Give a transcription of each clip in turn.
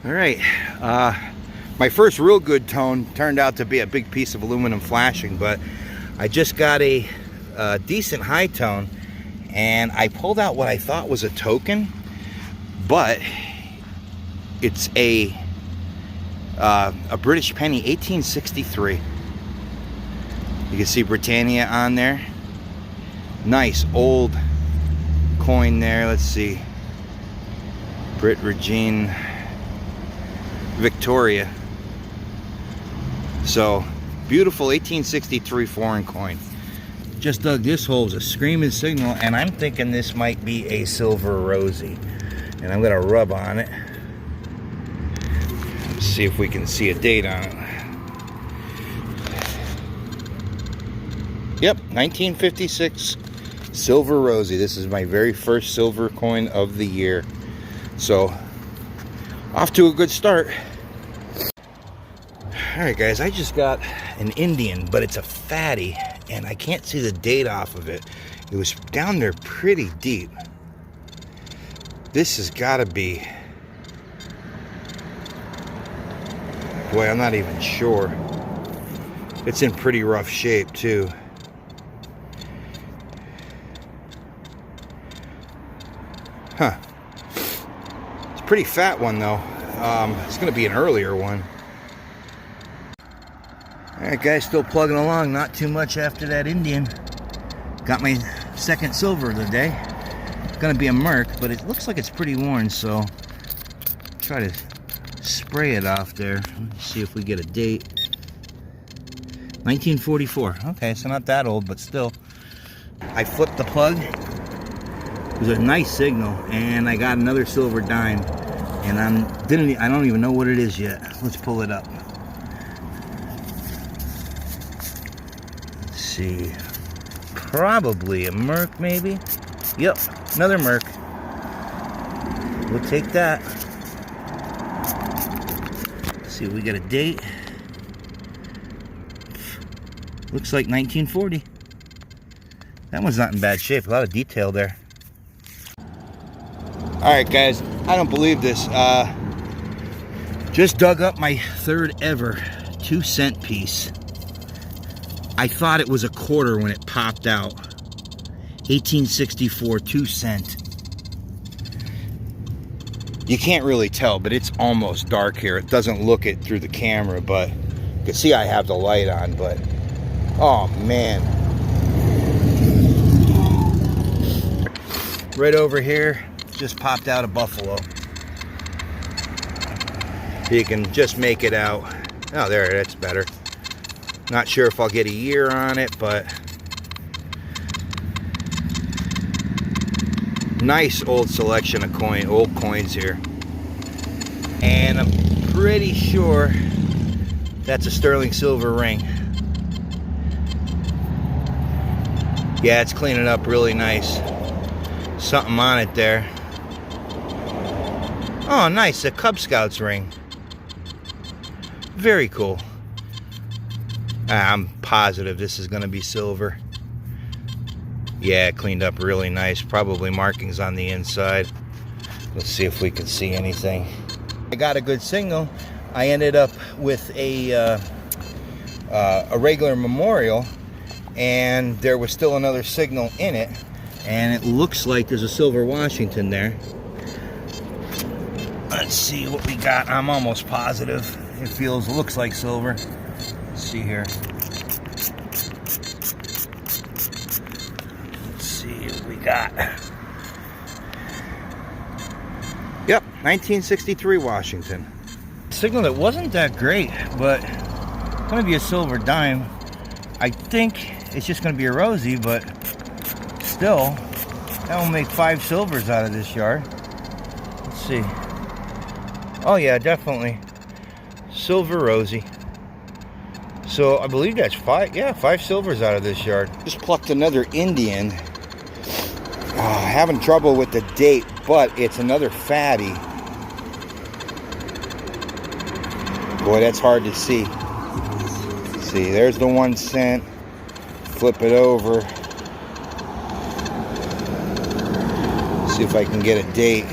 All right, my first real good tone turned out to be a big piece of aluminum flashing, but I just got a decent high tone, and I pulled out what I thought was a token, but it's a British penny, 1863. You can see Britannia on there. Nice old coin there. Let's see, Brit Regine Victoria. So beautiful 1863 foreign coin. Just dug this hole as a screaming signal, and I'm thinking this might be a silver rosy, and I'm gonna rub on it. Let's see if we can see a date on it. Yep, 1956 silver rosy. This is my very first silver coin of the year, so off to a good start. Alright guys, I just got an Indian, but it's a fatty, and I can't see the date off of it. It was down there pretty deep. This has got to be... Boy, I'm not even sure. It's in pretty rough shape too. Huh. It's a pretty fat one though. It's going to be an earlier one. Alright guys, still plugging along, not too much after that Indian. Got my second silver of the day. It's gonna be a Merc, but it looks like it's pretty worn, so try to spray it off there. Let's see if we get a date. 1944. Okay, so not that old, but still. I flipped the plug. It was a nice signal, and I got another silver dime, and I don't even know what it is yet. Let's pull it up. See, probably a Merc, maybe. Yep, another Merc. We'll take that. Let's see if we get a date. Looks like 1940. That one's not in bad shape. A lot of detail there. All right, guys, I don't believe this. Just dug up my third ever 2-cent piece. I thought it was a quarter when it popped out. 1864, 2 cent. You can't really tell, but it's almost dark here. It doesn't look it through the camera, but you can see I have the light on, but oh man. Right over here, just popped out a buffalo. You can just make it out. Oh, there, that's better. Not sure if I'll get a year on it, but nice old selection of old coins here. And I'm pretty sure that's a sterling silver ring. Yeah, it's cleaning up really nice. Something on it there. Oh, nice, a Cub Scouts ring. Very cool. I'm positive this is going to be silver. Yeah, cleaned up really nice. Probably markings on the inside. Let's see if we can see anything. I got a good signal. I ended up with a regular memorial, and there was still another signal in it, and it looks like there's a silver Washington there. Let's see what we got. I'm almost positive. It looks like silver. Let's see here. Let's see what we got. Yep, 1963 Washington. Signal that wasn't that great, but it's going to be a silver dime. I think it's just going to be a rosy, but still, that will make 5 silvers out of this yard. Let's see. Oh yeah, definitely. Silver rosy. So I believe that's 5, yeah, 5 silvers out of this yard. Just plucked another Indian. Having trouble with the date, but it's another fatty. Boy, that's hard to see. See, there's the 1 cent. Flip it over. See if I can get a date.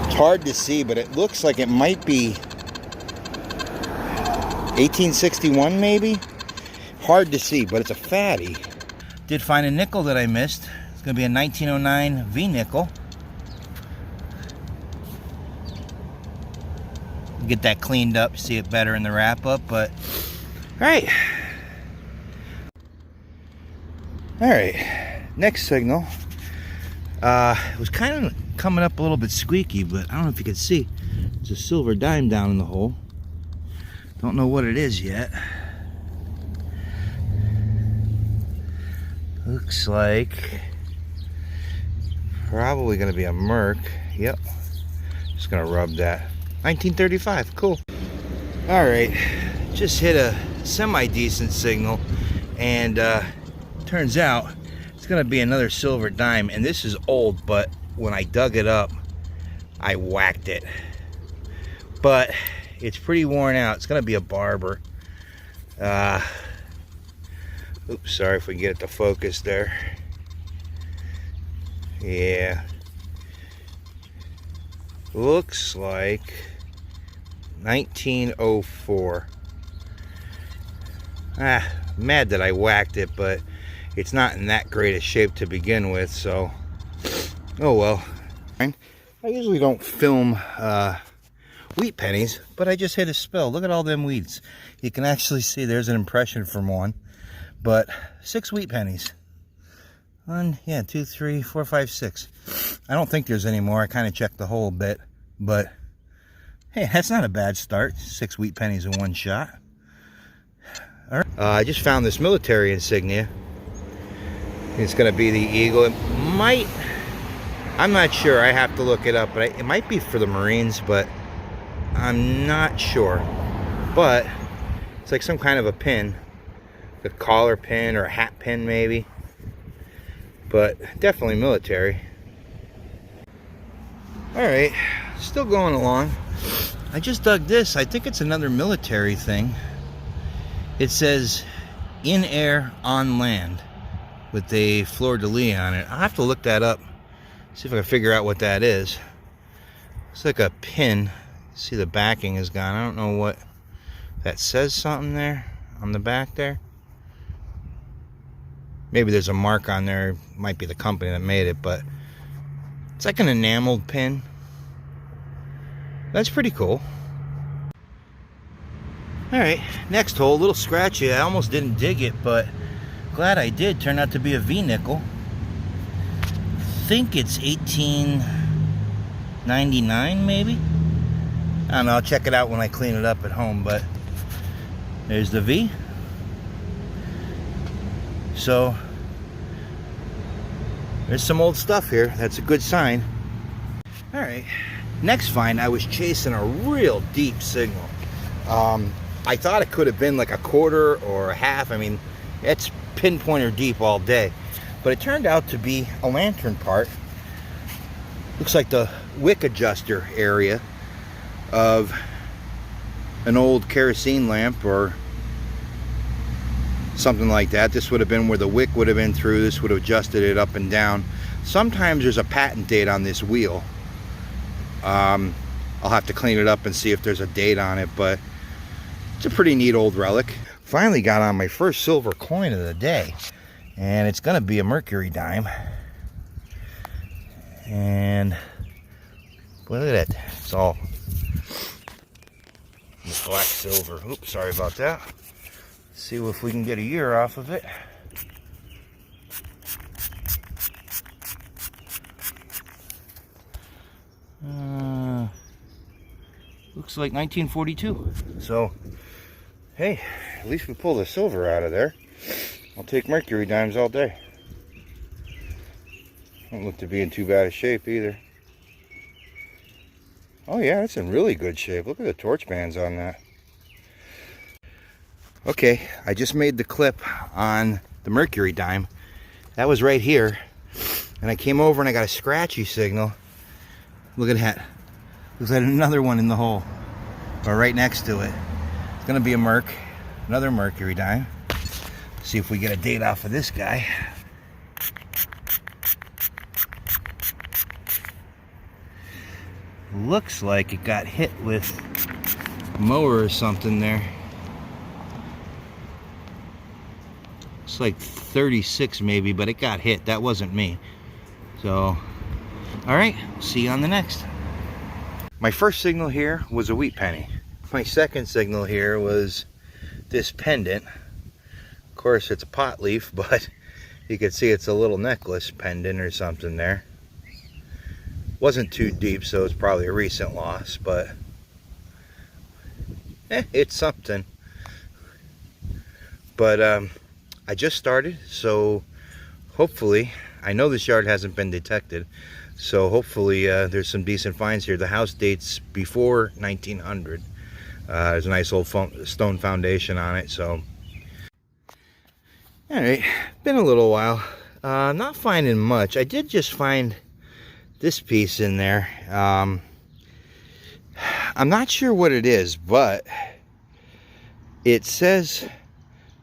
It's hard to see, but it looks like it might be 1861 maybe. Hard to see, but it's a fatty. Did find a nickel that I missed. It's going to be a 1909 V nickel. Get that cleaned up, see it better in the wrap up, but all right, next signal. It was kind of coming up a little bit squeaky, but I don't know if you can see. There's a silver dime down in the hole. Don't know what it is yet. Looks like probably going to be a Merc. Yep. Just going to rub that. 1935. Cool. All right. Just hit a semi-decent signal, and turns out it's going to be another silver dime. And this is old, but when I dug it up, I whacked it. But it's pretty worn out. It's going to be a barber. Oops, sorry if we can get it to focus there. Yeah. Looks like 1904. Mad that I whacked it, but it's not in that great a shape to begin with, so oh well. I usually don't film wheat pennies, but I just hit a spill. Look at all them weeds. You can actually see there's an impression from one. But 6 wheat pennies. 1, 2, 3, 4, 5, 6. I don't think there's any more. I kind of checked the whole bit, but hey, that's not a bad start. 6 wheat pennies in one shot. All right. I just found this military insignia. It's going to be the eagle. It might, I'm not sure. I have to look it up, but it might be for the Marines, but I'm not sure. But it's like some kind of a pin. A collar pin or a hat pin maybe, but definitely military. All right, still going along. I just dug this. I think it's another military thing. It says in air, on land, with a fleur-de-lis on it. I'll have to look that up, see if I can figure out what that is. It's like a pin. See, the backing is gone. I don't know what that says. Something there on the back there. Maybe there's a mark on there. Might be the company that made it, but it's like an enameled pin. That's pretty cool. All right, next hole, a little scratchy. I almost didn't dig it, but glad I did. Turned out to be a V nickel. I think it's 1899 maybe. I don't know, I'll check it out when I clean it up at home, but there's the V. So there's some old stuff here. That's a good sign. All right, next find, I was chasing a real deep signal. I thought it could have been like a quarter or a half. I mean, it's pinpointer deep all day, but it turned out to be a lantern part. Looks like the wick adjuster area of an old kerosene lamp or something like that. This would have been where the wick would have been through. This would have adjusted it up and down. Sometimes there's a patent date on this wheel. I'll have to clean it up and see if there's a date on it, but it's a pretty neat old relic. Finally got on my first silver coin of the day, and it's gonna be a mercury dime. And boy, look at that. It's all black silver. Oops, sorry about that. See if we can get a year off of it. Looks like 1942. So, hey, at least we pulled the silver out of there. I'll take mercury dimes all day. Don't look to be in too bad a shape either. Oh yeah, it's in really good shape. Look at the torch bands on that. Okay, I just made the clip on the mercury dime. That was right here. And I came over and I got a scratchy signal. Look at that. Looks like another one in the hole. Or right next to it. It's gonna be a Merc. Another mercury dime. See if we get a date off of this guy. looks like it got hit with a mower or something there. It's like 36 maybe, but it got hit. That wasn't me. So, all right, see you on the next. My first signal here was a wheat penny. My second signal here was this pendant. Of course, it's a pot leaf, but you can see it's a little necklace pendant or something there. Wasn't too deep, so it's probably a recent loss, but it's something. But I just started, so hopefully, I know this yard hasn't been detected, so hopefully there's some decent finds here. The house dates before 1900. There's a nice old stone foundation on it, so. All right, been a little while. Not finding much. I did just find this piece in there. I'm not sure what it is, but it says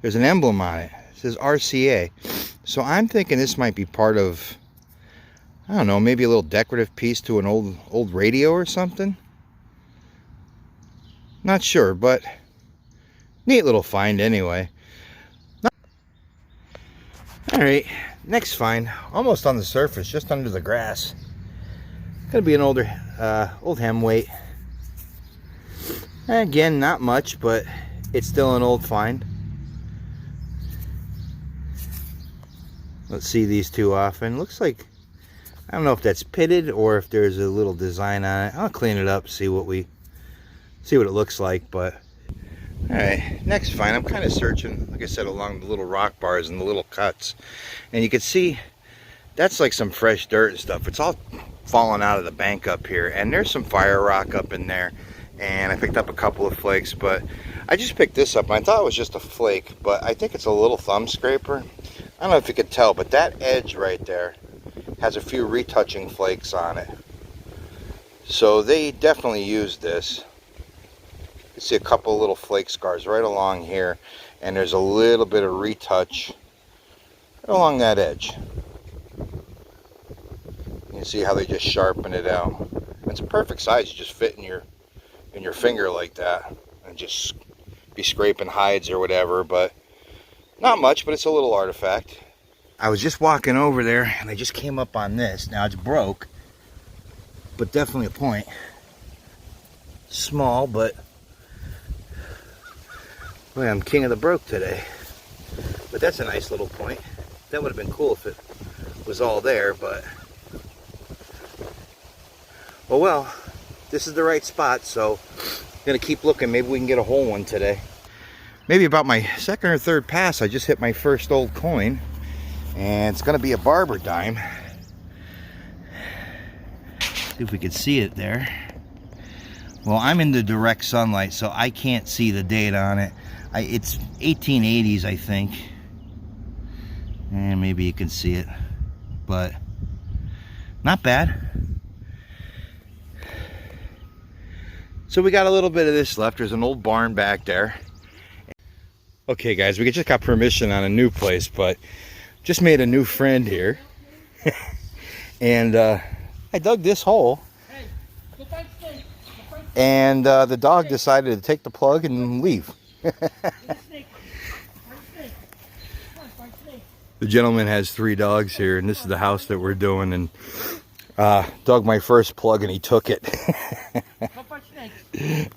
there's an emblem on it. It says RCA. So I'm thinking this might be part of, I don't know, maybe a little decorative piece to an old radio or something. Not sure, but neat little find anyway. All right, next find, almost on the surface, just under the grass. Gonna be an old hem weight. Again, not much, but it's still an old find. Let's see these two often. Looks like, I don't know if that's pitted or if there's a little design on it. I'll clean it up, see what it looks like. But all right, next find. I'm kind of searching, like I said, along the little rock bars and the little cuts, and you can see that's like some fresh dirt and stuff. It's all falling out of the bank up here, and there's some fire rock up in there, and I picked up a couple of flakes. But I just picked this up, and I thought it was just a flake, but I think it's a little thumb scraper. I don't know if you could tell, but that edge right there has a few retouching flakes on it. So they definitely used this. You can see a couple of little flake scars right along here, and there's a little bit of retouch right along that edge. You can see how they just sharpen it out. It's a perfect size. You just fit in your finger like that, and just be scraping hides or whatever. But not much, but it's a little artifact. I was just walking over there, and I just came up on this. Now it's broke, but definitely a point. Small, but boy, I'm king of the broke today. But that's a nice little point. That would have been cool if it was all there, but oh well, this is the right spot, so I'm gonna keep looking. Maybe we can get a whole one today. Maybe about my second or third pass, I just hit my first old coin, and it's gonna be a barber dime. See if we could see it there. Well, I'm in the direct sunlight, so I can't see the date on it. It's 1880s, I think. And maybe you can see it, but not bad. So we got a little bit of this left. There's an old barn back there. Okay guys, we just got permission on a new place, but just made a new friend here. And I dug this hole, and the dog decided to take the plug and leave. The gentleman has 3 dogs here, and this is the house that we're doing, and dug my first plug and he took it.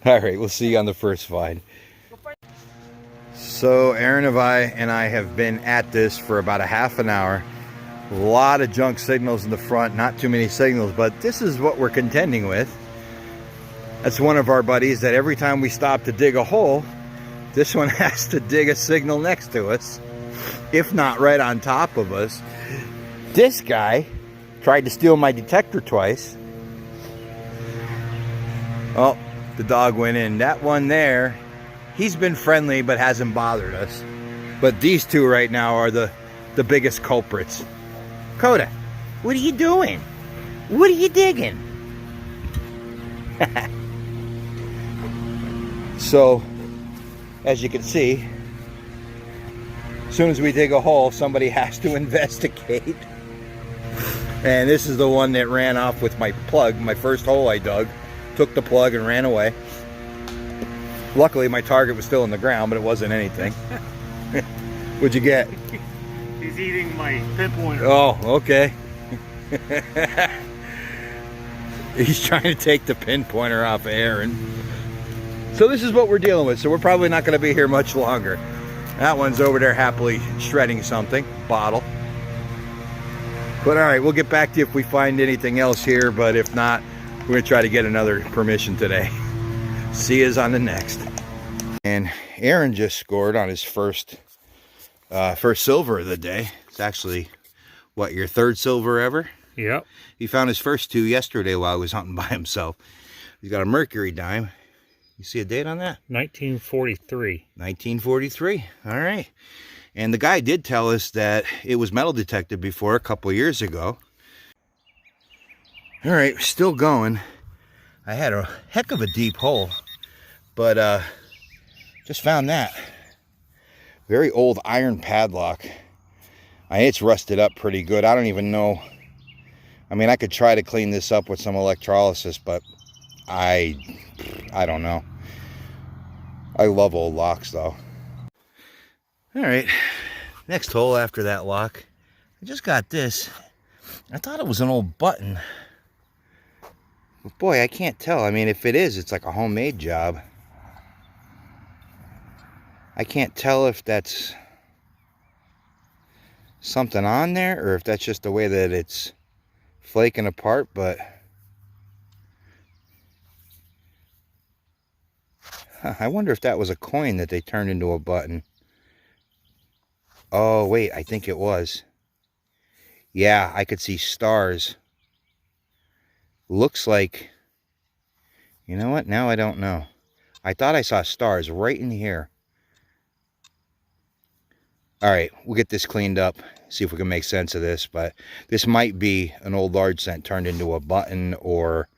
All right, we'll see you on the first find. So Aaron and I have been at this for about a half an hour. A lot of junk signals in the front, not too many signals, but this is what we're contending with. That's one of our buddies that every time we stop to dig a hole, this one has to dig a signal next to us, if not right on top of us. This guy tried to steal my detector twice. Oh, the dog went in. That one there, he's been friendly but hasn't bothered us. But these two right now are the biggest culprits. Coda, what are you doing? What are you digging? So, as you can see, as soon as we dig a hole, somebody has to investigate. And this is the one that ran off with my plug, my first hole I dug. took the plug and ran away. Luckily, my target was still in the ground, but it wasn't anything. What'd you get? He's eating my pinpointer. Oh, okay. He's trying to take the pinpointer off of Aaron. So this is what we're dealing with. So we're probably not going to be here much longer. That one's over there happily shredding something. Bottle. But all right, we'll get back to you if we find anything else here. But if not, we're going to try to get another permission today. See yous on the next. And Aaron just scored on his first silver of the day. It's actually, what, your third silver ever? Yep. He found his first two yesterday while he was hunting by himself. He's got a mercury dime. You see a date on that? 1943. 1943. All right. And the guy did tell us that it was metal detected before a couple of years ago. All right, still going. I had a heck of a deep hole, but just found that. Very old iron padlock. It's rusted up pretty good. I don't even know. I mean, I could try to clean this up with some electrolysis, but I don't know. I love old locks, though. All right, next hole after that lock. I just got this. I thought it was an old button. But boy, I can't tell. I mean, if it is, it's like a homemade job. I can't tell if that's something on there or if that's just the way that it's flaking apart, but I wonder if that was a coin that they turned into a button. Oh, wait, I think it was. Yeah, I could see stars. Looks like, you know what? Now I don't know. I thought I saw stars right in here. All right, we'll get this cleaned up, see if we can make sense of this, but this might be an old large cent turned into a button or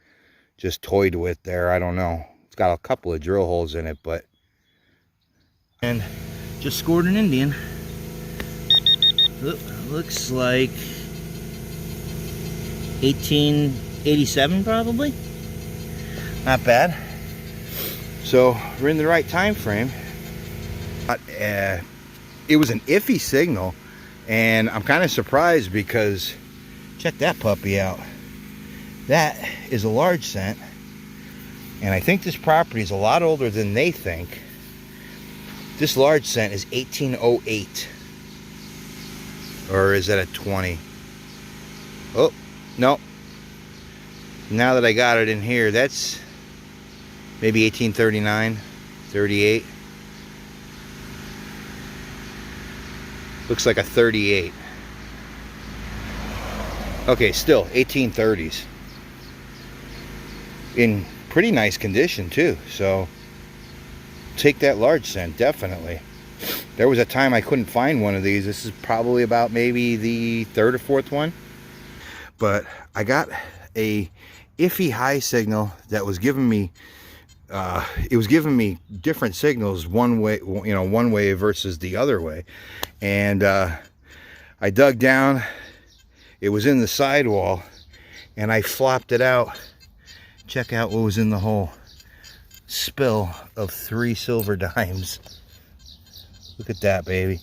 just toyed with there. I don't know. It's got a couple of drill holes in it, but... And just scored an Indian. Looks like 1887 probably. Not bad. So we're in the right time frame. It was an iffy signal, and I'm kind of surprised because check that puppy out. That is a large cent, and I think this property is a lot older than they think. This large cent is 1808. Or is that a 20? Oh, no. Now that I got it in here, that's maybe 1839, 38. Looks like a 38. Okay, still 1830s. In pretty nice condition too, so take that large cent, definitely. There was a time I couldn't find one of these. This is probably about maybe the third or fourth one. But I got a iffy high signal that was giving me, it was giving me different signals one way, you know, one way versus the other way. And I dug down. It was in the sidewall, and I flopped it out. Check out what was in the hole. Spill of 3 silver dimes. Look at that, baby.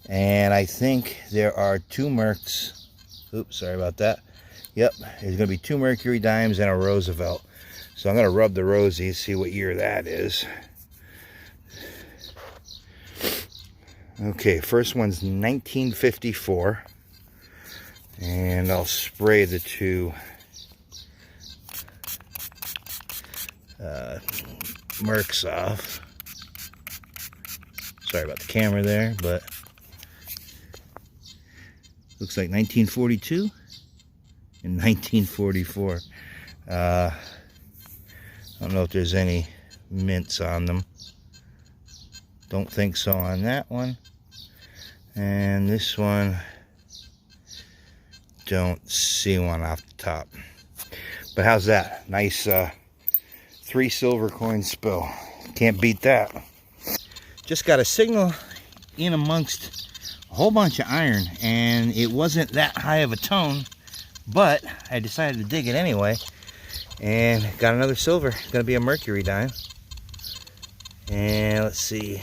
And I think there are 2 mercs. Oops, sorry about that. Yep, there's going to be 2 mercury dimes and a Roosevelt. So I'm going to rub the rosies, see what year that is. Okay, first one's 1954. And I'll spray the 2 mercs off. Sorry about the camera there, but looks like 1942 and 1944. I don't know if there's any mints on them. Don't think so on that one. And this one, don't see one off the top. But how's that? Nice 3 silver coin spill. Can't beat that. Just got a signal in amongst a whole bunch of iron, and it wasn't that high of a tone, but I decided to dig it anyway. And got another silver. It's gonna be a mercury dime. And let's see.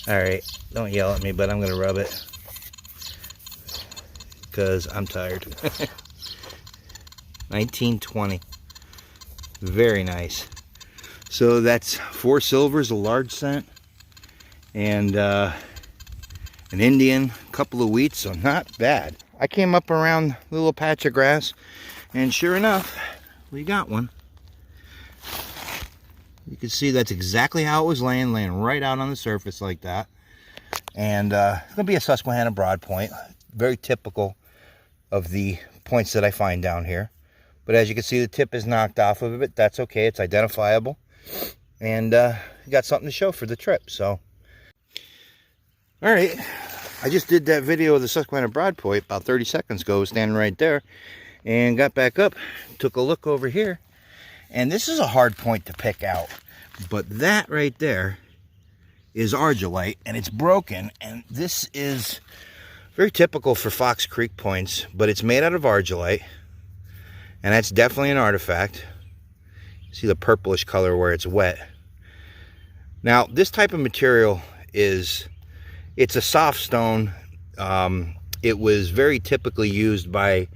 All right, don't yell at me, but I'm gonna rub it because I'm tired. 1920. Very nice. So that's 4 silvers, a large cent, and an Indian, a couple of wheats, so not bad. I came up around a little patch of grass, and sure enough, we got one. You can see that's exactly how it was laying right out on the surface like that. And it's going to be a Susquehanna broad point, very typical of the points that I find down here. But as you can see, the tip is knocked off of it. That's okay, it's identifiable. And you got something to show for the trip, so. All right, I just did that video of the Susquehanna broad point about 30 seconds ago, standing right there. And got back up, took a look over here. And this is a hard point to pick out, but that right there is argillite, and it's broken. And this is very typical for Fox Creek points, but it's made out of argillite, and that's definitely an artifact. See the purplish color where it's wet. Now, this type of material it's a soft stone. It was very typically used by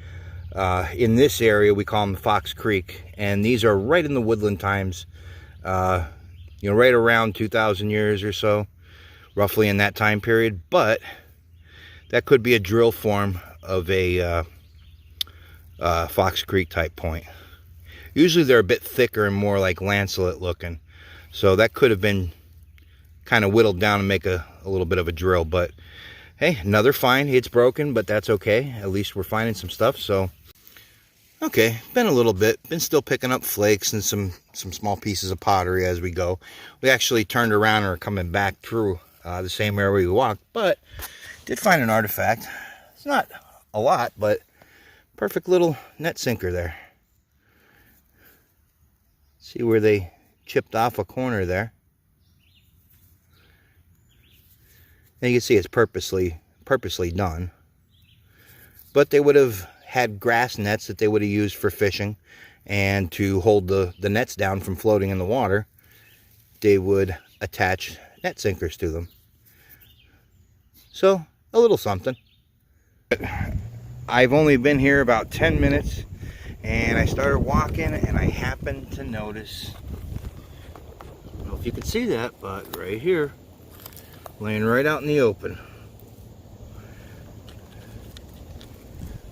in this area, we call them Fox Creek, and these are right in the woodland times, you know, right around 2,000 years or so, roughly in that time period. But that could be a drill form of a Fox Creek type point. Usually they're a bit thicker and more like lancelet looking, so that could have been kind of whittled down and make a little bit of a drill. But hey, another find. It's broken, but that's okay. At least we're finding some stuff. So okay, been a little bit, been still picking up flakes and some small pieces of pottery as we go. We actually turned around and are coming back through the same area we walked, but did find an artifact. It's not a lot, but perfect little net sinker there. See where they chipped off a corner there. And you can see it's purposely done. But they would have had grass nets that they would have used for fishing, and to hold the nets down from floating in the water, they would attach net sinkers to them. So a little something. I've only been here about 10 minutes, and I started walking, and I happened to notice, I don't know if you can see that, but right here, laying right out in the open.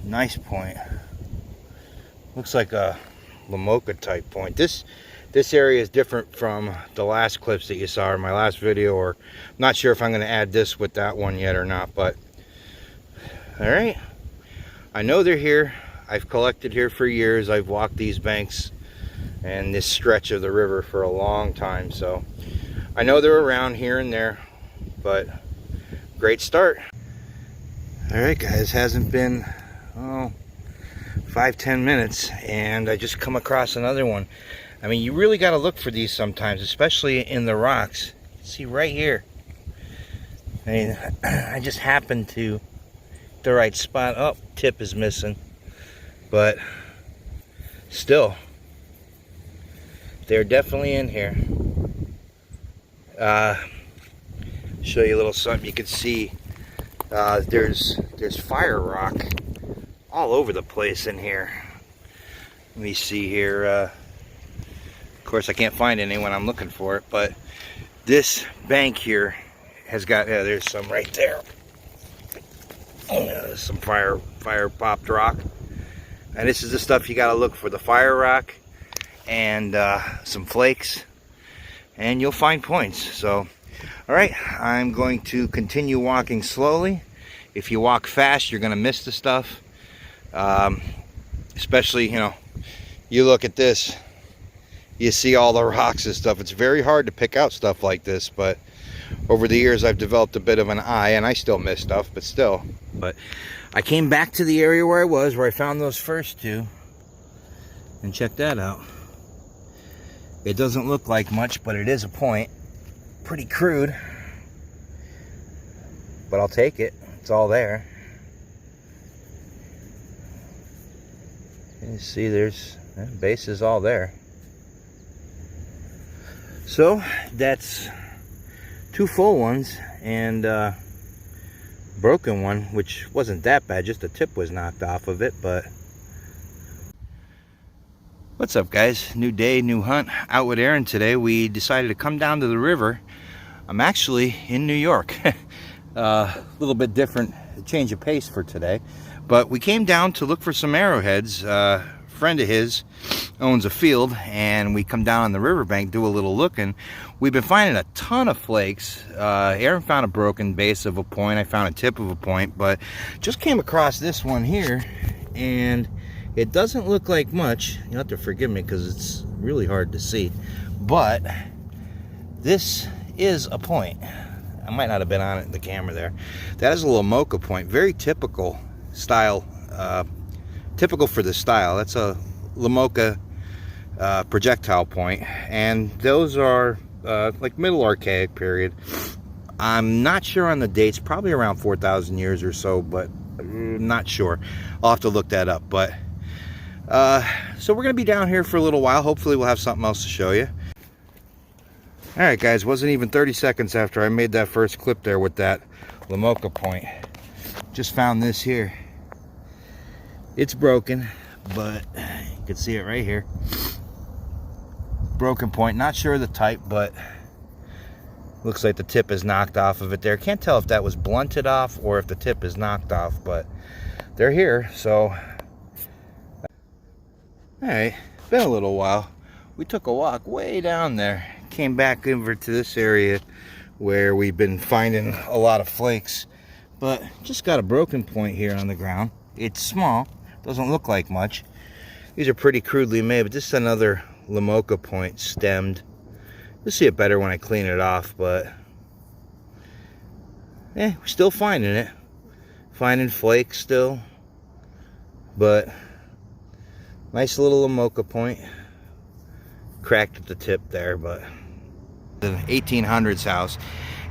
Nice point. Looks like a Lamoka type point. This area is different from the last clips that you saw in my last video, or I'm not sure if I'm going to add this with that one yet or not, but all right. I know they're here. I've collected here for years. I've walked these banks and this stretch of the river for a long time, so I know they're around here and there, but great start. All right, guys, hasn't been 5-10 minutes, and I just come across another one. I mean, you really got to look for these sometimes, especially in the rocks. See right here. I mean, I just happened to the right spot. Oh, tip is missing, but still, they're definitely in here. Show you a little something. You can see there's fire rock all over the place in here. Let me see here. Of course, I can't find any when I'm looking for it, but this bank here has got, yeah, there's some right there. There's some fire popped rock. And this is the stuff you got to look for, the fire rock and some flakes, and you'll find points. So, all right, I'm going to continue walking slowly. If you walk fast, you're going to miss the stuff. Especially, you know, you look at this, you see all the rocks and stuff. It's very hard to pick out stuff like this, but over the years I've developed a bit of an eye, and I still miss stuff, but still. But I came back to the area where I found those first two, and check that out. It doesn't look like much, but it is a point. Pretty crude, but I'll take it. It's all there. You see, there's Base is all there. So that's 2 full ones and broken one, which wasn't that bad, just the tip was knocked off of it. But what's up, guys? New day, new hunt. Out with Aaron today. We decided to come down to the river. I'm actually in New York. A little bit different change of pace for today, but we came down to look for some arrowheads. Friend of his owns a field, and we come down on the riverbank, do a little looking. We've been finding a ton of flakes. Aaron found a broken base of a point, I found a tip of a point, but just came across this one here, and it doesn't look like much. You'll have to forgive me because it's really hard to see, but this is a point. I might not have been on it in the camera there. That is a Lamoka point, very typical style, typical for this style. That's a Lamoka projectile point, and those are like middle Archaic period. I'm not sure on the dates, probably around 4,000 years or so, but not sure. I'll have to look that up. But so we're gonna be down here for a little while. Hopefully we'll have something else to show you. All right, guys, wasn't even 30 seconds after I made that first clip there with that Lamoka point. Just found this here. It's broken, but you can see it right here. Broken point, not sure of the type, but looks like the tip is knocked off of it there. Can't tell if that was blunted off or if the tip is knocked off, but they're here, so. All right, been a little while. We took a walk way down there. Came back over to this area where we've been finding a lot of flakes, but just got a broken point here on the ground. It's small, doesn't look like much. These are pretty crudely made, but this is another Lamoka point, stemmed. You'll see it better when I clean it off, but we're still finding it. Finding flakes still, but nice little Lamoka point. Cracked at the tip there, but the 1800s house.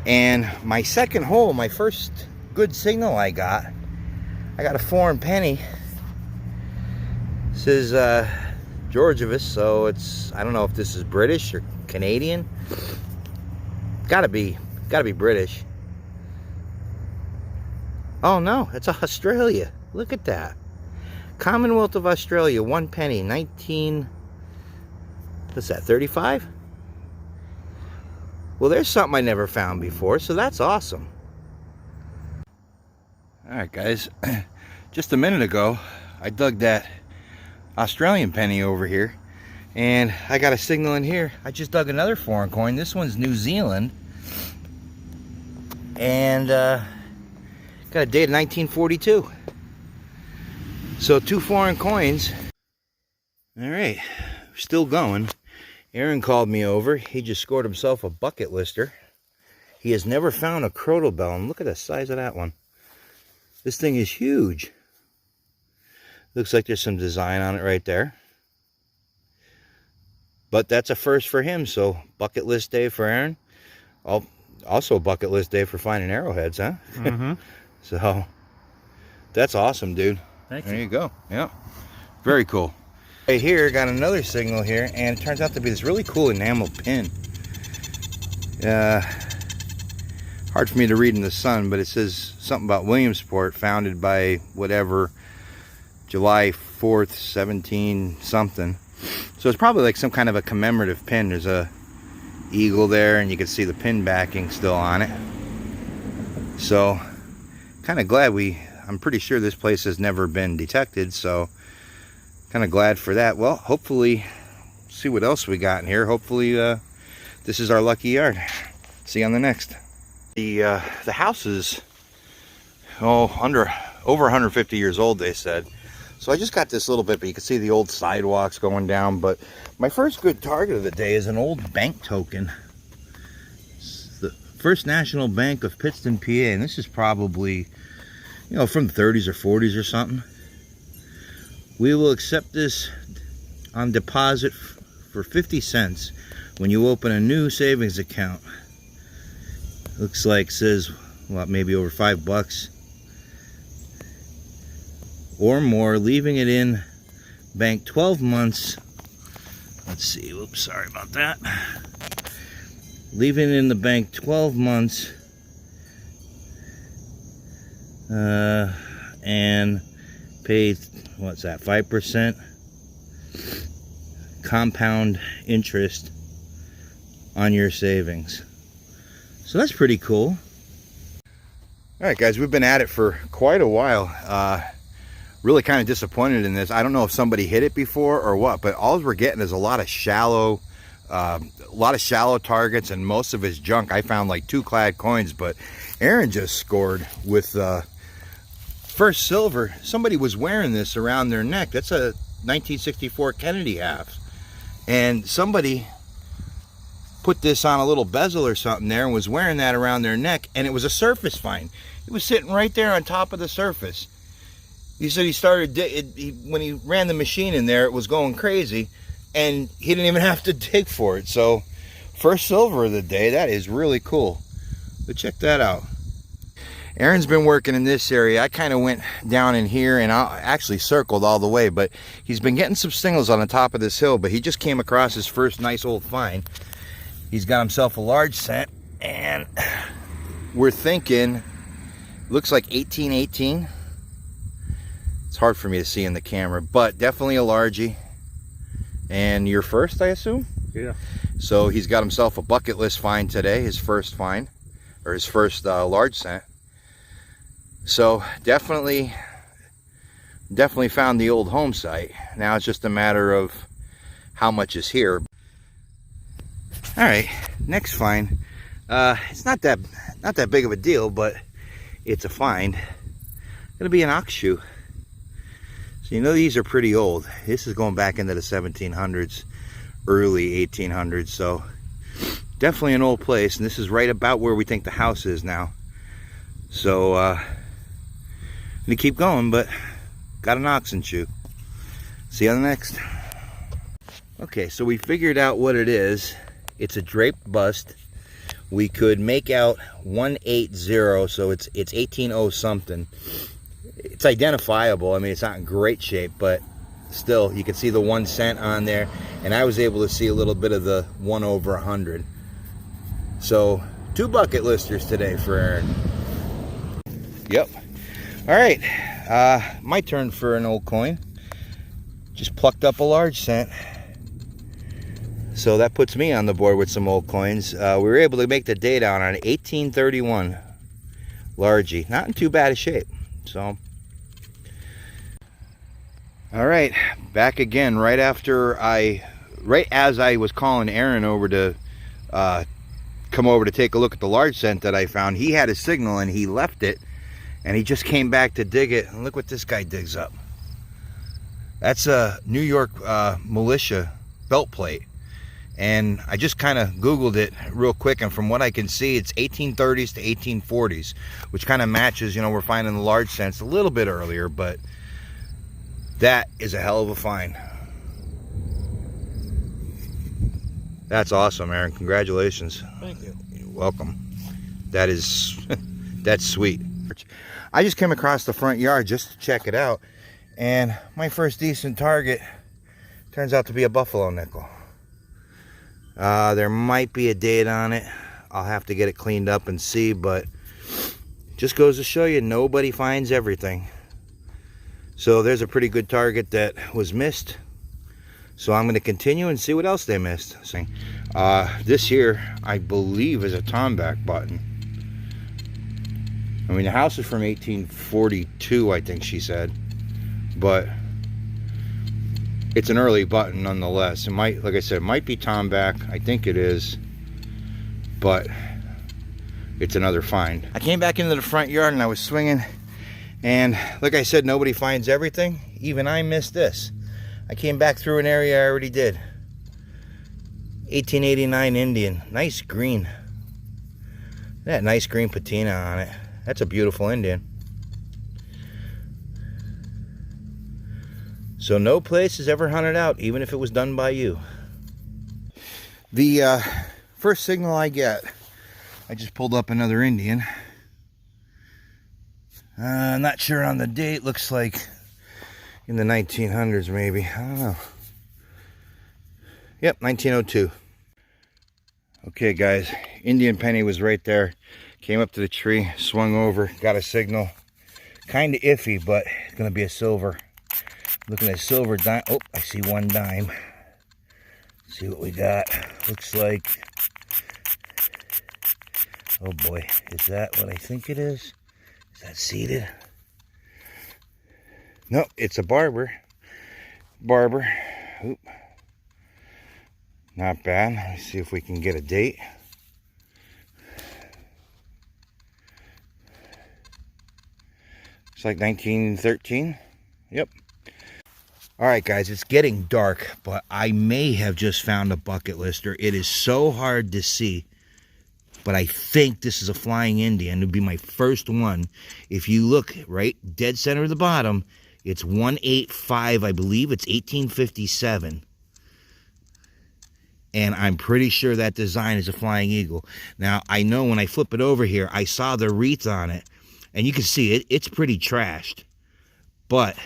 And my second hole, my first good signal I got a foreign penny. This is Georgievus, so it's, I don't know if this is British or Canadian. Gotta be British. Oh no, it's Australia. Look at that. Commonwealth of Australia, 1 penny, 19, what's that, 35? Well, there's something I never found before, so that's awesome. All right, guys, just a minute ago, I dug that Australian penny over here, and I got a signal in here. I just dug another foreign coin. This one's New Zealand, and got a date of 1942. So 2 foreign coins. All right, still going. Aaron called me over. He just scored himself a bucket lister. He has never found a crotobell, and look at the size of that one. This thing is huge. Looks like there's some design on it right there. But that's a first for him, so bucket list day for Aaron. Also a bucket list day for finding arrowheads, huh? Mm-hmm. So that's awesome, dude. Thank you. There you go. Yeah, very cool. Right here, got another signal here, and it turns out to be this really cool enamel pin. Hard for me to read in the sun, but it says something about Williamsport, founded by whatever, July 4th, 17 something. So it's probably like some kind of a commemorative pin. There's a eagle there, and you can see the pin backing still on it. So kind of glad I'm pretty sure this place has never been detected, so kind of glad for that. Well, hopefully, see what else we got in here. Hopefully this is our lucky yard. See you on the next. The house is over 150 years old, they said. So I just got this little bit, but you can see the old sidewalks going down. But my first good target of the day is an old bank token. It's the First National Bank of Pittston, PA, and this is probably, you know, from the 30s or 40s or something. We will accept this on deposit for 50 cents when you open a new savings account. Looks like, says, well, maybe over $5 or more, leaving it in bank 12 months. Let's see, oops, sorry about that. Leaving it in the bank 12 months. And paid, what's that, 5% compound interest on your savings. So that's pretty cool. All right, guys, we've been at it for quite a while. Really kind of disappointed in this. I don't know if somebody hit it before or what, but all we're getting is a lot of shallow targets, and most of his junk. I found like 2 clad coins, but Aaron just scored with first silver. Somebody was wearing this around their neck. That's a 1964 Kennedy half, and somebody put this on a little bezel or something there and was wearing that around their neck, and it was a surface find. It was sitting right there on top of the surface. He said he started, when he ran the machine in there, it was going crazy, and he didn't even have to dig for it. So, first silver of the day. That is really cool. But check that out. Aaron's been working in this area. I kind of went down in here, and I actually circled all the way, but he's been getting some singles on the top of this hill, but he just came across his first nice old find. He's got himself a large cent, and we're thinking, looks like 1818. It's hard for me to see in the camera, but definitely a largie. And your first, I assume? Yeah. So he's got himself a bucket list find today, his first find, or his first large cent. So definitely found the old home site. Now it's just a matter of how much is here. All right, next find. It's not that big of a deal, but it's a find. Gonna be an ox shoe. So you know these are pretty old. This is going back into the 1700s, early 1800s. So definitely an old place, and this is right about where we think the house is now. So I'm gonna keep going, but got an oxen shoe. See you on the next. Okay, so we figured out what it is. It's a draped bust. We could make out 180, so it's 1800 something. It's identifiable. I mean, it's not in great shape, but still, you can see the 1 cent on there, and I was able to see a little bit of the 1/100. So 2 bucket listers today for Aaron. Yep. All right, my turn for an old coin. Just plucked up a large cent. So that puts me on the board with some old coins. We were able to make the date out on 1831 largie. Not in too bad a shape. So, all right, back again right as I was calling Aaron over to come over to take a look at the large cent that I found. He had a signal and he left it, and he just came back to dig it. And look what this guy digs up. That's a New York militia belt plate. And I just kind of Googled it real quick, and from what I can see, it's 1830s to 1840s, which kind of matches, you know, we're finding the large cents a little bit earlier, but that is a hell of a find. That's awesome, Aaron. Congratulations. Thank you. You're welcome. That is, that's sweet. I just came across the front yard just to check it out, and my first decent target turns out to be a buffalo nickel. There might be a date on it. I'll have to get it cleaned up and see, but just goes to show you, nobody finds everything. So there's a pretty good target that was missed. So I'm going to continue and see what else they missed. This here, I believe, is a tomback button. I mean, the house is from 1842, I think she said, but it's an early button nonetheless. It might, like I said, it might be tomback. I think it is, but it's another find. I came back into the front yard and I was swinging, and like I said, nobody finds everything. Even I missed this. I came back through an area I already did. 1889 Indian, nice green. That nice green patina on it. That's a beautiful Indian. So no place is ever hunted out, even if it was done by you. The first signal I get, I just pulled up another Indian. I'm not sure on the date. Looks like in the 1900s maybe. I don't know. Yep, 1902. Okay guys, Indian penny was right there. Came up to the tree, swung over, got a signal. Kind of iffy, but it's going to be a silver. Looking at silver dime. Oh, I see one dime. Let's see what we got. Looks like... Oh boy, is that what I think it is? Is that seeded? Nope, it's a barber. Oop. Not bad. Let's see if we can get a date. It's like 1913. Yep. All right, guys, it's getting dark, but I may have just found a bucket lister. It is so hard to see, but I think this is a flying Indian. It would be my first one. If you look right dead center of the bottom, it's 185, I believe. It's 1857. And I'm pretty sure that design is a flying eagle. Now, I know when I flip it over here, I saw the wreath on it. And you can see it, it's pretty trashed. But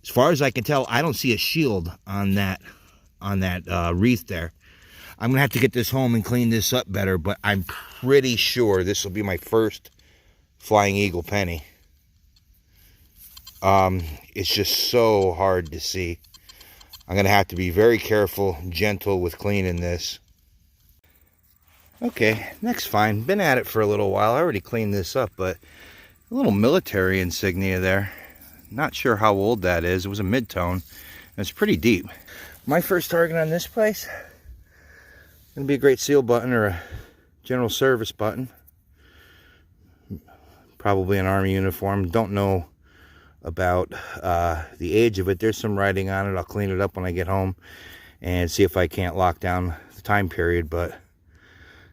as far as I can tell, I don't see a shield on that wreath there. I'm going to have to get this home and clean this up better, but I'm pretty sure this will be my first flying eagle penny. It's just so hard to see. I'm going to have to be very careful, gentle with cleaning this. Okay, next find. Been at it for a little while. I already cleaned this up, but a little military insignia there. Not sure how old that is. It was a mid-tone. It's pretty deep. My first target on this place, going to be a Great Seal button or a General Service button. Probably an Army uniform. Don't know about the age of it. There's some writing on it. I'll clean it up when I get home and see if I can't lock down the time period, but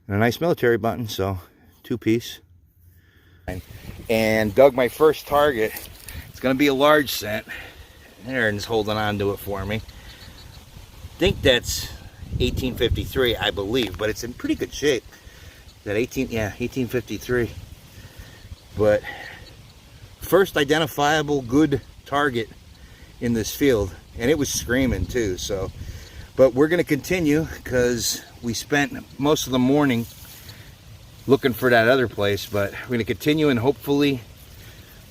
a nice military button, so 2-piece. And dug my first target. It's going to be a large cent. Aaron's holding on to it for me. I think that's 1853, I believe, but it's in pretty good shape. That 1853. But first identifiable good target in this field, and it was screaming too. So, but we're going to continue because we spent most of the morning looking for that other place. But we're going to continue, and hopefully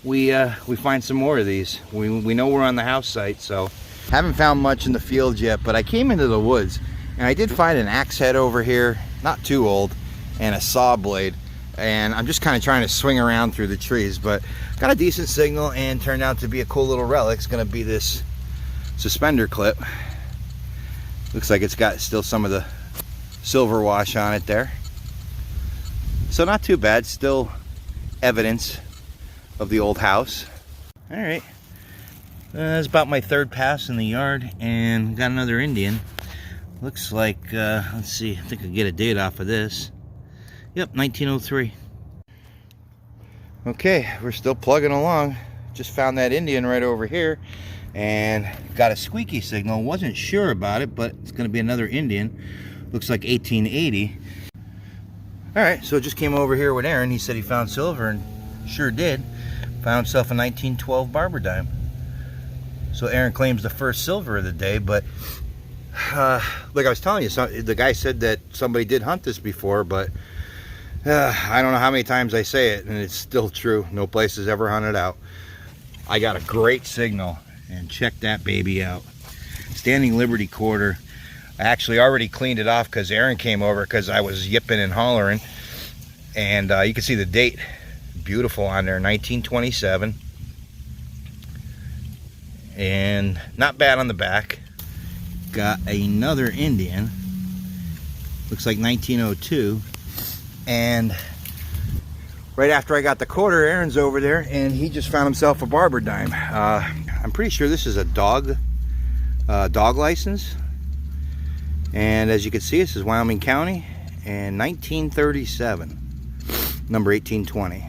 we find some more of these. We know we're on the house site, so haven't found much in the field yet. But I came into the woods and I did find an axe head over here, not too old, and a saw blade. And I'm just kind of trying to swing around through the trees, but got a decent signal and turned out to be a cool little relic. It's going to be this suspender clip. Looks like it's got still some of the silver wash on it there. So not too bad, still evidence of the old house. All right, that's about my third pass in the yard, and got another Indian. Looks like, let's see, I think I can get a date off of this. Yep, 1903. Okay, we're still plugging along. Just found that Indian right over here and got a squeaky signal. Wasn't sure about it, but it's going to be another Indian. Looks like 1880. All right, so just came over here with Aaron. He said he found silver, and sure did. Found himself a 1912 barber dime. So Aaron claims the first silver of the day, but like I was telling you, the guy said that somebody did hunt this before, but I don't know how many times I say it, and it's still true. No place has ever hunted out. I got a great signal, and check that baby out. Standing Liberty quarter. I actually already cleaned it off because Aaron came over because I was yipping and hollering. And you can see the date. Beautiful on there, 1927. And not bad on the back. Got another Indian. Looks like 1902. And right after I got the quarter, Aaron's over there, and he just found himself a barber dime. I'm pretty sure this is a dog license. And as you can see, this is Wyoming County, and 1937, number 1820.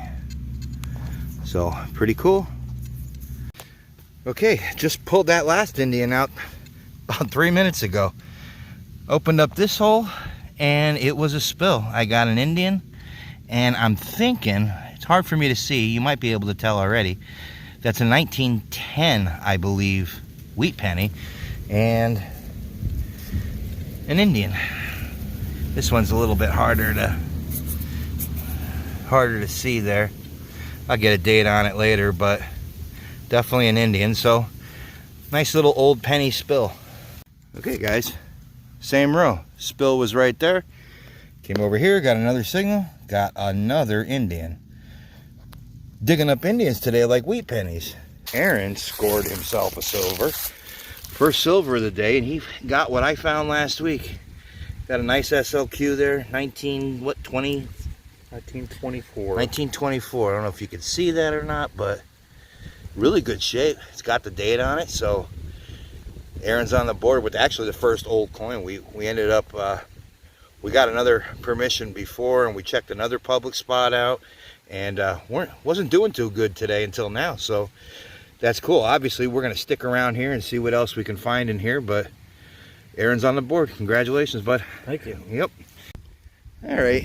So pretty cool. Okay, just pulled that last Indian out about 3 minutes ago. Opened up this hole, and it was a spill. I got an Indian, and I'm thinking, it's hard for me to see, you might be able to tell already, That's a 1910, I believe, wheat penny, and an Indian. This one's a little bit harder to see there. I'll get a date on it later, but definitely an Indian. So nice little old penny spill. Okay guys, same row. Spill was right there. Came over here, got another signal, got another Indian. Digging up Indians today like wheat pennies. Aaron scored himself a silver. First silver of the day, and he got what I found last week. Got a nice SLQ there, 1924. 1924. I don't know if you can see that or not, but really good shape. It's got the date on it, so Aaron's on the board with actually the first old coin. We ended up, we got another permission before, and we checked another public spot out, and wasn't doing too good today until now, so that's cool. Obviously, we're going to stick around here and see what else we can find in here, but Aaron's on the board. Congratulations, bud. Thank you. Yep. All right.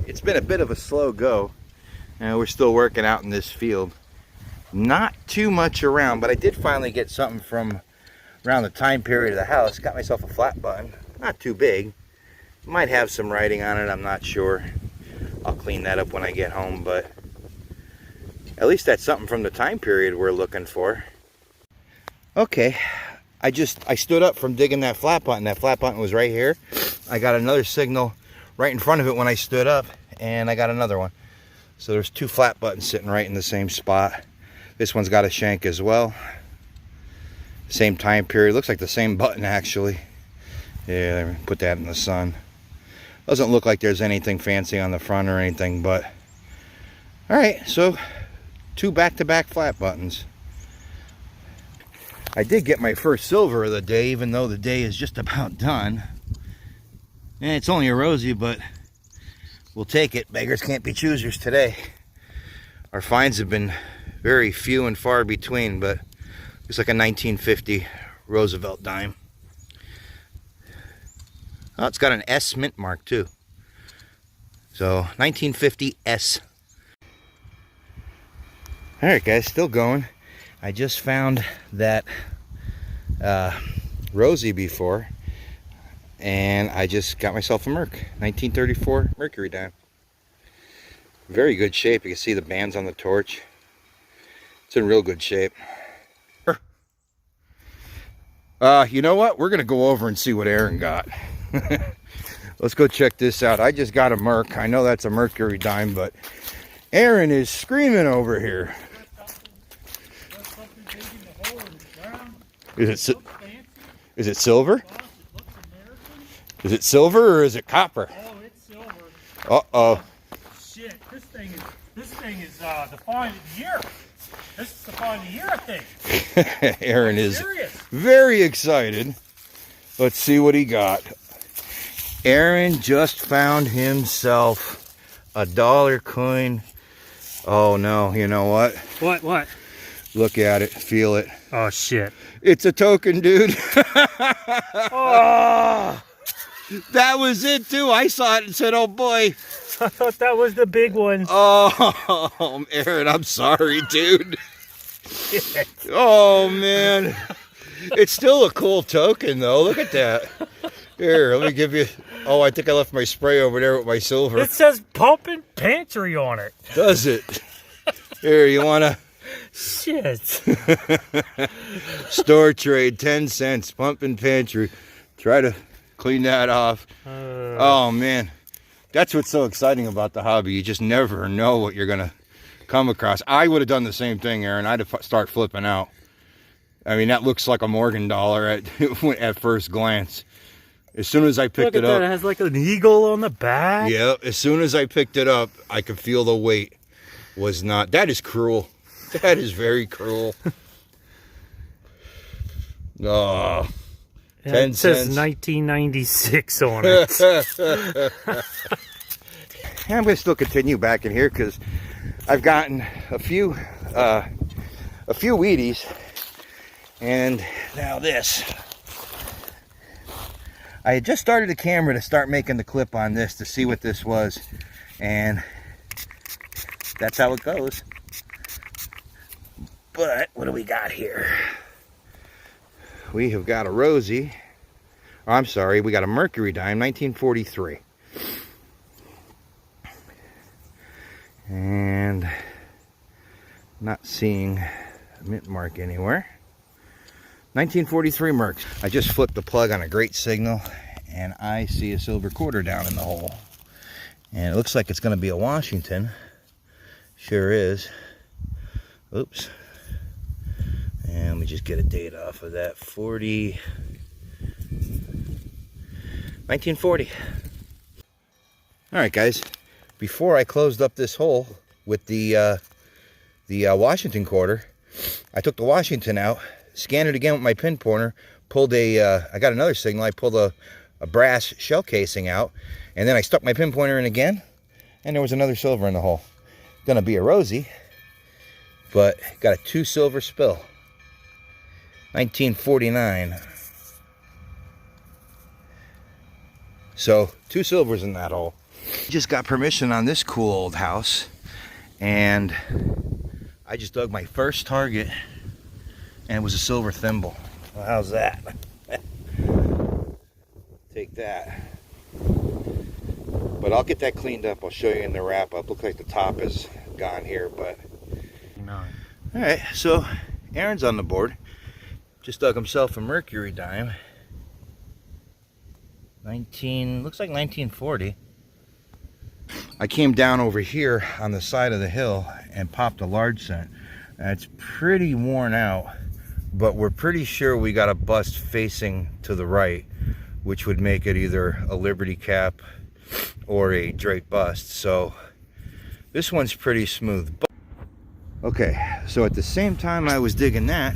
It's been a bit of a slow go. We're still working out in this field. Not too much around, but I did finally get something from around the time period of the house. Got myself a flat button. Not too big. Might have some writing on it. I'm not sure. I'll clean that up when I get home, but at least that's something from the time period we're looking for. Okay. I stood up from digging that flat button. That flat button was right here. I got another signal right in front of it when I stood up, and I got another one. So there's two flat buttons sitting right in the same spot. This one's got a shank as well. Same time period. Looks like the same button actually. Yeah, let me put that in the sun. Doesn't look like there's anything fancy on the front or anything, but all right, so two back-to-back flat buttons. I did get my first silver of the day, even though the day is just about done. And it's only a rosy, but we'll take it. Beggars can't be choosers today. Our finds have been very few and far between, but looks like a 1950 Roosevelt dime. Oh, it's got an S mint mark too. So 1950 S. All right, guys, still going. I just found that rosy before, and I just got myself a Merc, 1934 Mercury dime. Very good shape. You can see the bands on the torch. It's in real good shape. You know what? We're gonna go over and see what Aaron got. Let's go check this out. I just got a Merc. I know that's a Mercury dime, but Aaron is screaming over here. Is it silver? Is it silver or is it copper? Oh, it's silver. Uh-oh. Shit, this thing is the find of the year. This is the find of the year, I think. Aaron is very excited. Let's see what he got. Aaron just found himself a dollar coin. Oh no, you know what? What? Look at it, feel it. Oh shit. It's a token, dude. Oh! That was it too. I saw it and said, oh boy. I thought that was the big one. Oh, Aaron, I'm sorry, dude. Shit. Oh man. It's still a cool token though. Look at that. Here, let me give you. Oh, I think I left my spray over there with my silver. It says Pumpin' Pantry on it. Does it? Here, you wanna? Shit. Store trade, 10 cents, pumping pantry. Try to clean that off. Oh man, that's what's so exciting about the hobby. You just never know what you're gonna come across. I would have done the same thing, Aaron. I'd have start flipping out. I mean, that looks like a Morgan dollar at first glance. As soon as I picked it up, it has like an eagle on the back. Yeah, as soon as I picked it up, I could feel the weight was not. That is cruel. That is very cruel. Oh, Yeah, 10 it says cents. 1996 on it. I'm going to still continue back in here because I've gotten a few Wheaties, and now this. I had just started the camera to start making the clip on this to see what this was, and that's how it goes. But what do we got here? We have got a Rosie. Oh, I'm sorry, we got a Mercury dime, 1943. And not seeing a mint mark anywhere. 1943 Mercs. I just flipped the plug on a great signal and I see a silver quarter down in the hole. And it looks like it's going to be a Washington. Sure is. Oops. And let me just get a date off of that. 1940. Alright guys, before I closed up this hole with the Washington quarter, I took the Washington out, scanned it again with my pin pointer, pulled I got another signal, I pulled a brass shell casing out, and then I stuck my pin pointer in again, and there was another silver in the hole. Gonna be a Rosie, but got a 2 silver spill. 1949. So 2 silvers in that hole. Just got permission on this cool old house, and I just dug my first target, and it was a silver thimble. Well, how's that? Take that. But I'll get that cleaned up. I'll show you in the wrap up. Looks like the top is gone here, but No. all right. So Aaron's on the board. Just dug himself a Mercury dime. Looks like 1940. I came down over here on the side of the hill and popped a large cent. It's pretty worn out, but we're pretty sure we got a bust facing to the right, which would make it either a Liberty cap or a Drake bust. So this one's pretty smooth. Okay, so at the same time I was digging that,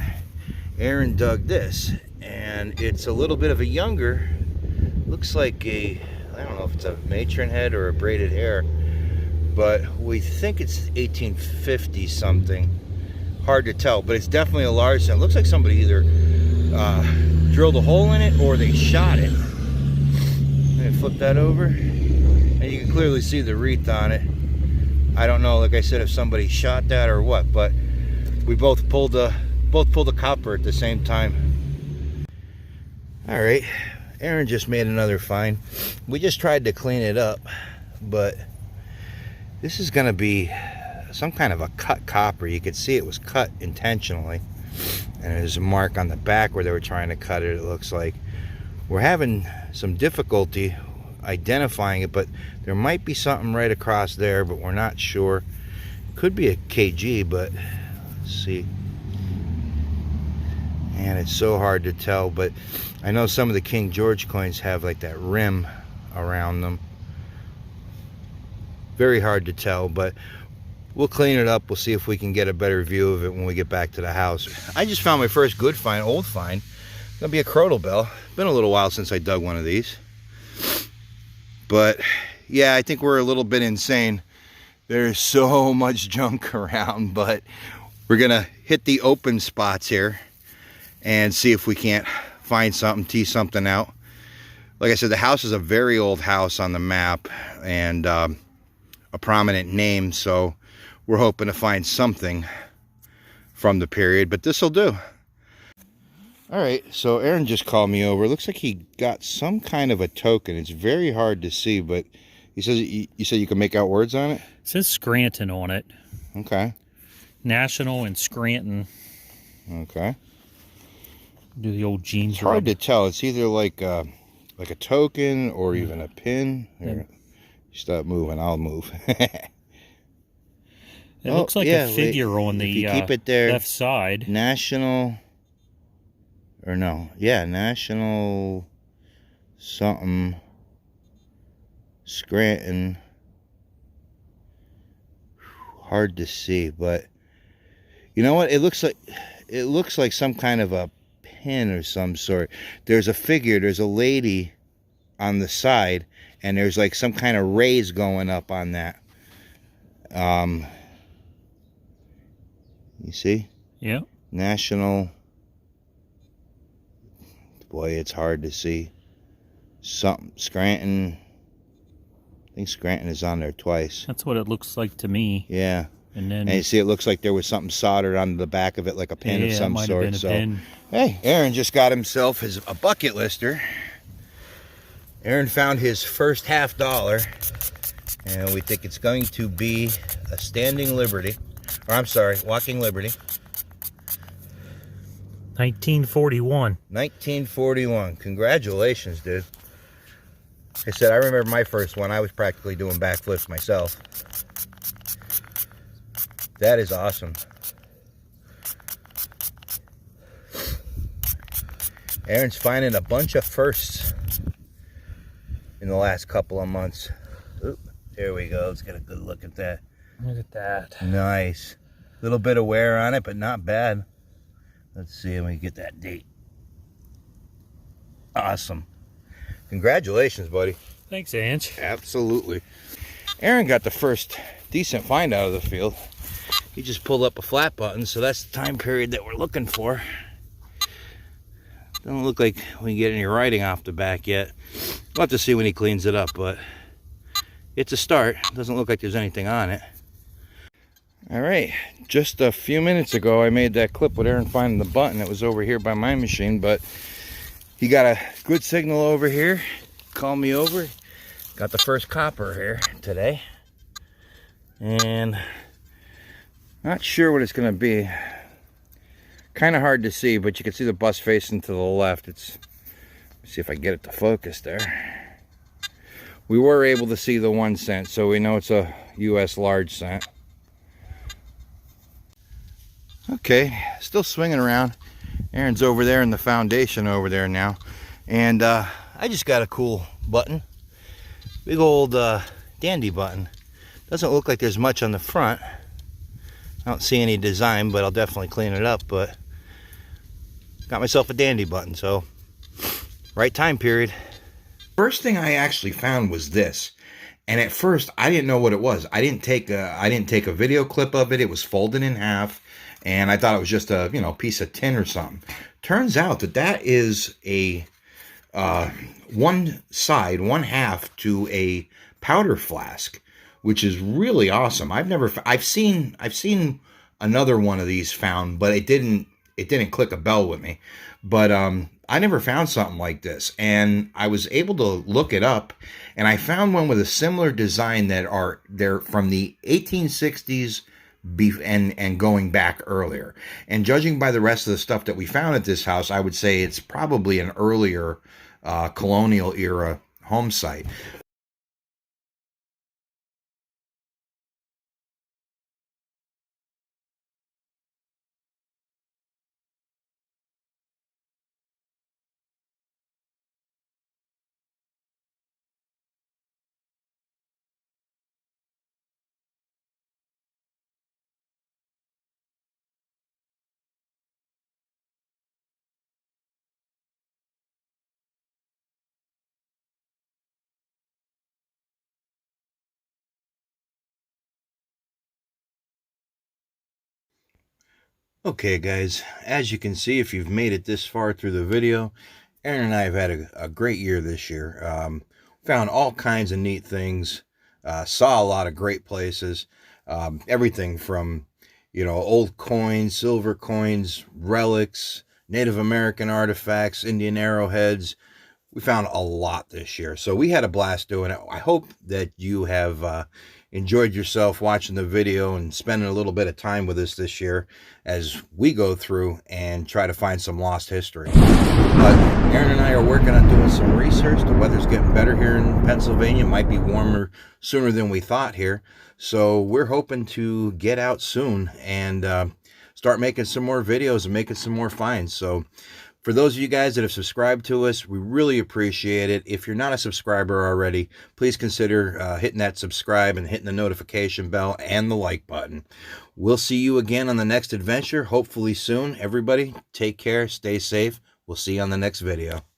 Aaron dug this, and it's a little bit of a younger, looks like I don't know if it's a matron head or a braided hair, but we think it's 1850 something. Hard to tell, but it's definitely a large cent. Looks like somebody either drilled a hole in it or they shot it. Let me flip that over, and you can clearly see the wreath on it. I don't know, like I said, if somebody shot that or what, but we both pulled a copper at the same time. All right, Aaron just made another find. We just tried to clean it up, but this is gonna be some kind of a cut copper. You could see it was cut intentionally, and there's a mark on the back where they were trying to cut it. It looks like we're having some difficulty identifying it, but there might be something right across there, but we're not sure. Could be a KG, but let's see. And it's so hard to tell, but I know some of the King George coins have like that rim around them. Very hard to tell, but we'll clean it up. We'll see if we can get a better view of it when we get back to the house. I just found my first good find, old find. It's gonna be a Crotal bell. Been a little while since I dug one of these. But yeah, I think we're a little bit insane. There's so much junk around, but we're gonna hit the open spots here and see if we can't find something, tease something out. Like I said, the house is a very old house on the map, and a prominent name, so we're hoping to find something from the period, but this will do. All right, so Aaron just called me over. Looks like he got some kind of a token. It's very hard to see, but he says you said you can make out words on it? It says Scranton on it. Okay. National and Scranton. Okay. Do the old jeans. It's hard to tell. It's either like a token or even a pin. Here, stop moving. I'll move. It looks like a figure on the keep it there, left side. National, or no, yeah, National something, Scranton. Hard to see, but you know what? It looks like some kind of a pin or some sort. There's a figure. There's a lady on the side, and there's like some kind of rays going up on that. You see? Yeah. National. Boy, it's hard to see. Something. Scranton. I think Scranton is on there twice. That's what it looks like to me. Yeah. And you see it looks like there was something soldered on the back of it, like a pin of some sort. So, hey, Aaron just got himself a bucket lister. Aaron found his first $50, and we think it's going to be a standing liberty. Or I'm sorry, walking liberty. 1941. 1941. Congratulations, dude. Like I said, I remember my first one. I was practically doing backflips myself. That is awesome. Aaron's finding a bunch of firsts in the last couple of months. Oop, there we go. Let's get a good look at that. Look at that. Nice. Little bit of wear on it, but not bad. Let's see if we get that date. Awesome. Congratulations, buddy. Thanks, Ange. Absolutely. Aaron got the first decent find out of the field. He just pulled up a flat button, so that's the time period that we're looking for. Doesn't look like we can get any writing off the back yet. We'll have to see when he cleans it up, but it's a start. Doesn't look like there's anything on it. All right, just a few minutes ago I made that clip with Aaron finding the button. It was over here by my machine, but he got a good signal over here. Called me over. Got the first copper here today. And not sure what it's going to be. Kind of hard to see, but you can see the bus facing to the left. Let's see if I can get it to focus there. We were able to see the 1 cent, so we know it's a US large cent. Okay, still swinging around. Aaron's over there in the foundation over there now. And I just got a cool button. Big old dandy button. Doesn't look like there's much on the front. I don't see any design, but I'll definitely clean it up. But got myself a dandy button, so right time period. First thing I actually found was this. And at first I didn't know what it was. I didn't take a video clip of it. It was folded in half. And I thought it was just a, piece of tin or something. Turns out that is a one half to a powder flask, which is really awesome. I've seen another one of these found, but it didn't click a bell with me. But I never found something like this, and I was able to look it up, and I found one with a similar design they're from the 1860s. And going back earlier, and judging by the rest of the stuff that we found at this house, I would say it's probably an earlier colonial era home site. Okay guys, as you can see, if you've made it this far through the video, Aaron and I have had a great year this year. Found all kinds of neat things, saw a lot of great places, everything from, old coins, silver coins, relics, Native American artifacts, Indian arrowheads. We found a lot this year, so we had a blast doing it. I hope that you have enjoyed yourself watching the video and spending a little bit of time with us this year as we go through and try to find some lost history. But Aaron and I are working on doing some research. The weather's getting better here in Pennsylvania. It might be warmer sooner than we thought here. So we're hoping to get out soon and start making some more videos and making some more finds. So for those of you guys that have subscribed to us, we really appreciate it. If you're not a subscriber already, please consider hitting that subscribe and hitting the notification bell and the like button. We'll see you again on the next adventure, hopefully soon. Everybody, take care, stay safe. We'll see you on the next video.